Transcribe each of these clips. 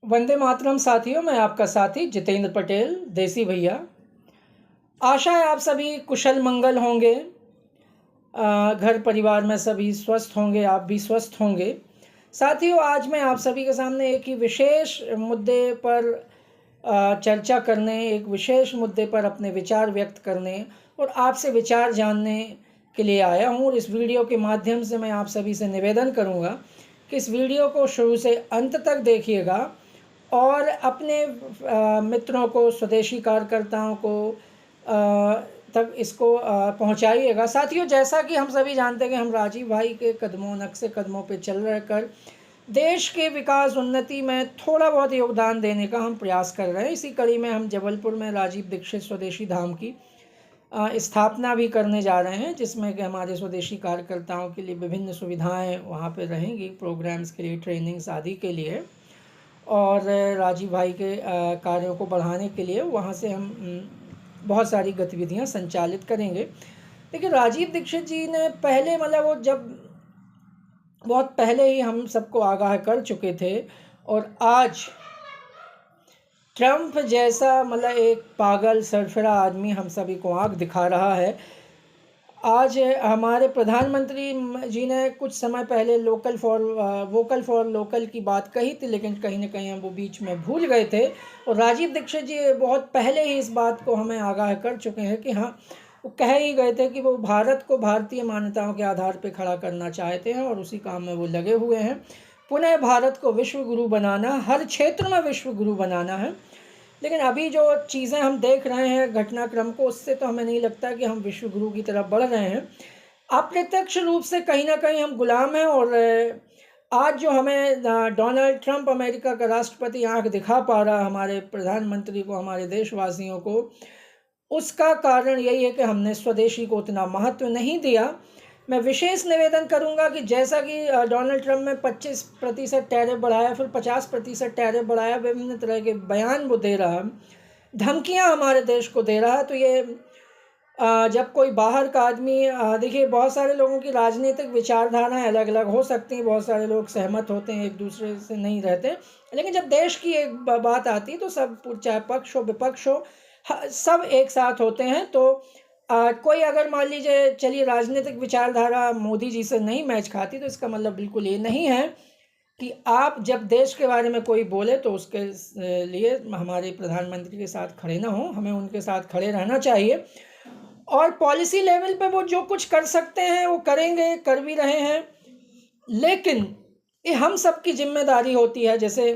वंदे मातरम साथियों, मैं आपका साथी जितेंद्र पटेल, देसी भैया। आशा है आप सभी कुशल मंगल होंगे। घर परिवार में सभी स्वस्थ होंगे, आप भी स्वस्थ होंगे। साथियों, आज मैं आप सभी के सामने एक ही विशेष मुद्दे पर चर्चा करने, एक विशेष मुद्दे पर अपने विचार व्यक्त करने और आपसे विचार जानने के लिए आया हूँ। और इस वीडियो के माध्यम से मैं आप सभी से निवेदन करूँगा कि इस वीडियो को शुरू से अंत तक देखिएगा और अपने मित्रों को, स्वदेशी कार्यकर्ताओं को तक इसको पहुंचाइएगा। साथियों, जैसा कि हम सभी जानते हैं कि हम राजीव भाई के कदमों, नक्शे कदमों पे चल रहे कर देश के विकास उन्नति में थोड़ा बहुत योगदान देने का हम प्रयास कर रहे हैं। इसी कड़ी में हम जबलपुर में राजीव दीक्षित स्वदेशी धाम की स्थापना भी करने जा रहे हैं, जिसमें कि हमारे स्वदेशी कार्यकर्ताओं के लिए विभिन्न सुविधाएं वहाँ पे रहेंगी, प्रोग्राम्स के लिए, ट्रेनिंग्स आदि के लिए। और राजीव भाई के कार्यों को बढ़ाने के लिए वहाँ से हम बहुत सारी गतिविधियाँ संचालित करेंगे। देखिए, राजीव दीक्षित जी ने पहले, मतलब वो जब बहुत पहले ही हम सबको आगाह कर चुके थे, और आज ट्रंप जैसा मतलब एक पागल सरफरा आदमी हम सभी को आँख दिखा रहा है। आज हमारे प्रधानमंत्री जी ने कुछ समय पहले वोकल फॉर लोकल की बात कही थी, लेकिन कहीं ना कहीं हम वो बीच में भूल गए थे। और राजीव दीक्षित जी बहुत पहले ही इस बात को हमें आगाह कर चुके हैं कि हाँ, वो कह ही गए थे कि वो भारत को भारतीय मान्यताओं के आधार पर खड़ा करना चाहते हैं और उसी काम में वो लगे हुए हैं। पुनः भारत को विश्व गुरु बनाना, हर क्षेत्र में विश्व गुरु बनाना है। लेकिन अभी जो चीज़ें हम देख रहे हैं घटनाक्रम को, उससे तो हमें नहीं लगता कि हम विश्व गुरु की तरफ बढ़ रहे हैं। अप्रत्यक्ष रूप से कहीं ना कहीं हम गुलाम हैं। और आज जो हमें डोनाल्ड ट्रंप, अमेरिका का राष्ट्रपति, आंख दिखा पा रहा हमारे प्रधानमंत्री को, हमारे देशवासियों को, उसका कारण यही है कि हमने स्वदेशी को उतना महत्व नहीं दिया। मैं विशेष निवेदन करूंगा कि जैसा कि डोनाल्ड ट्रंप में 25% टैरिफ बढ़ाया, फिर 50% टैरिफ बढ़ाया, विभिन्न तरह के बयान वो दे रहा है, धमकियां हमारे देश को दे रहा है। तो ये जब कोई बाहर का आदमी, देखिए, बहुत सारे लोगों की राजनीतिक विचारधाराएं अलग अलग हो सकती हैं, बहुत सारे लोग सहमत होते हैं, एक दूसरे से नहीं रहते, लेकिन जब देश की एक बात आती है तो सब, चाहे पक्ष हो विपक्ष हो, सब एक साथ होते हैं। तो कोई अगर मान लीजिए, चलिए, राजनीतिक विचारधारा मोदी जी से नहीं मैच खाती, तो इसका मतलब बिल्कुल ये नहीं है कि आप जब देश के बारे में कोई बोले तो उसके लिए हमारे प्रधानमंत्री के साथ खड़े ना हो। हमें उनके साथ खड़े रहना चाहिए और पॉलिसी लेवल पे वो जो कुछ कर सकते हैं वो करेंगे, कर भी रहे हैं। लेकिन ये हम सबकी जिम्मेदारी होती है। जैसे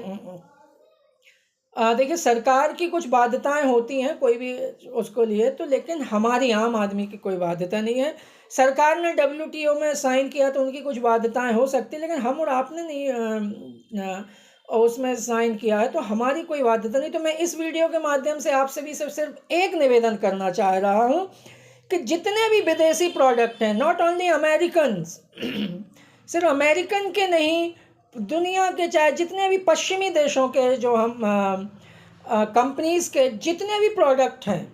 देखिए, सरकार की कुछ बाध्यताएं होती हैं, कोई भी उसको लिए तो, लेकिन हमारी आम आदमी की कोई बाध्यता नहीं है। सरकार ने WTO में साइन किया तो उनकी कुछ बाध्यताएं हो सकती है, लेकिन हम और आपने नहीं उसमें साइन किया है, तो हमारी कोई बाध्यता नहीं। तो मैं इस वीडियो के माध्यम से आपसे भी सिर्फ एक निवेदन करना चाह रहा हूँ कि जितने भी विदेशी प्रोडक्ट हैं, नॉट ओनली अमेरिकन, सिर्फ अमेरिकन के नहीं, दुनिया के चाहे जितने भी पश्चिमी देशों के जो हम कंपनीज के जितने भी प्रोडक्ट हैं,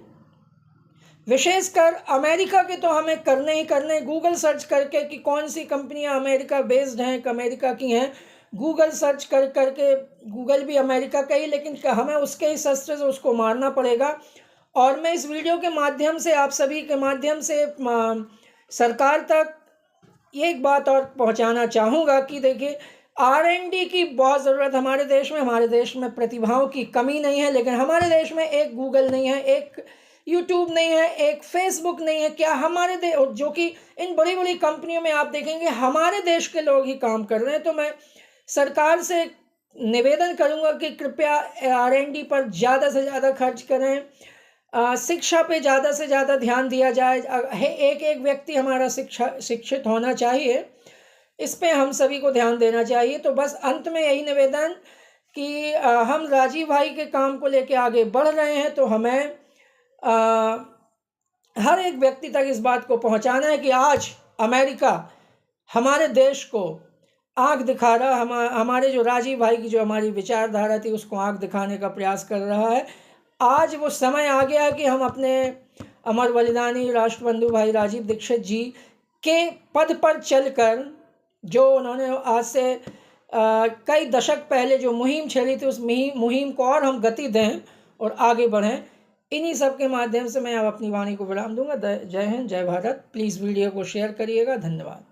विशेषकर अमेरिका के, तो हमें करने ही करने। गूगल सर्च करके कि कौन सी कंपनियां अमेरिका बेस्ड हैं, अमेरिका की हैं, गूगल सर्च करके, गूगल भी अमेरिका का ही, लेकिन हमें उसके ही शस्त्र से उसको मारना पड़ेगा। और मैं इस वीडियो के माध्यम से, आप सभी के माध्यम से सरकार तक ये एक बात और पहुंचाना चाहूँगा कि देखिए, R&D की बहुत ज़रूरत हमारे देश में। हमारे देश में प्रतिभाओं की कमी नहीं है, लेकिन हमारे देश में एक गूगल नहीं है, एक यूट्यूब नहीं है, एक फेसबुक नहीं है। क्या हमारे देश, जो कि इन बड़ी बड़ी कंपनियों में आप देखेंगे हमारे देश के लोग ही काम कर रहे हैं। तो मैं सरकार से निवेदन करूंगा कि कृपया R&D पर ज़्यादा से ज़्यादा खर्च करें, शिक्षा पे ज़्यादा से ज़्यादा ध्यान दिया जाए। एक एक व्यक्ति हमारा शिक्षित होना चाहिए, इस पे हम सभी को ध्यान देना चाहिए। तो बस अंत में यही निवेदन कि हम राजीव भाई के काम को लेके आगे बढ़ रहे हैं, तो हमें हर एक व्यक्ति तक इस बात को पहुंचाना है कि आज अमेरिका हमारे देश को आंख दिखा रहा, हमारे जो राजीव भाई की जो हमारी विचारधारा थी उसको आंख दिखाने का प्रयास कर रहा है। आज वो समय आ गया कि हम अपने अमर बलिदानी राष्ट्रबंधु भाई राजीव दीक्षित जी के पद पर चलकर, जो उन्होंने आज से कई दशक पहले जो मुहिम छेड़ी थी, उस मुहिम को और हम गति दें और आगे बढ़ें। इन्हीं सब के माध्यम से मैं अब अपनी वाणी को विराम दूंगा। जय हिंद, जय भारत। प्लीज़ वीडियो को शेयर करिएगा। धन्यवाद।